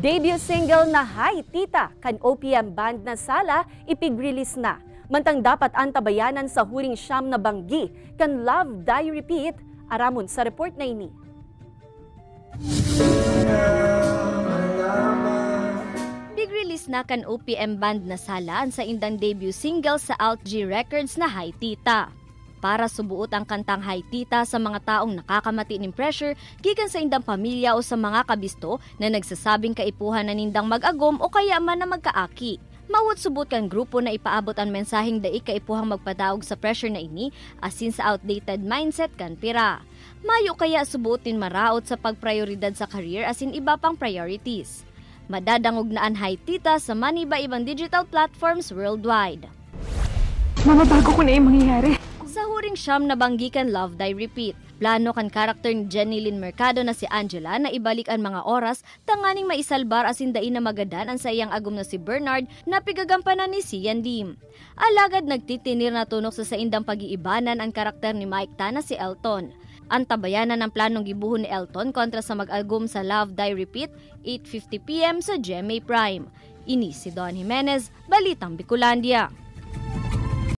Debut single na Hi Tita kan OPM band na Sala ipig-release na. Mantang dapat antabayanan sa huring siyam na banggi kan Love Die Repeat, aramon sa report na ini. Big release na kan OPM band na Sala sa indang debut single sa Alt G Records na Hi Tita. Para subuot ang kantang Hi Tita sa mga taong nakakamati ng pressure gikan sa indang pamilya o sa mga kabisto na nagsasabing kaipuhan na nindang mag-agom o kaya man na magkaaki. Mawat subot kan grupo na ipaabot ang mensaheng dai kaipuhang magpadaog sa pressure na ini asin sa outdated mindset kan pira. Mayo kaya subutin maraot sa pagprioridad sa career asin iba pang priorities. Madadangog na ang Hi Tita sa maniba ibang digital platforms worldwide. Mamabago ko na yung mangyayari. Sa huring siyam na banggikan Love Die Repeat, plano kan karakter ni Jenny Lynn Mercado na si Angela na ibalik ang mga oras tanganing maisalbar asin dai na magadan ang sa iyang agom na si Bernard na pigagampanan ni Sian Lim. Alagad nagtitinir na tunok sa indang pag-iibanan ang karakter ni Mike Tan na si Elton. Antabayanan ang planong gibuhon ni Elton kontra sa mag-agom sa Love Die Repeat 8:50 PM sa GMA Prime. Ini si Don Jimenez, Balitang Bicolandia.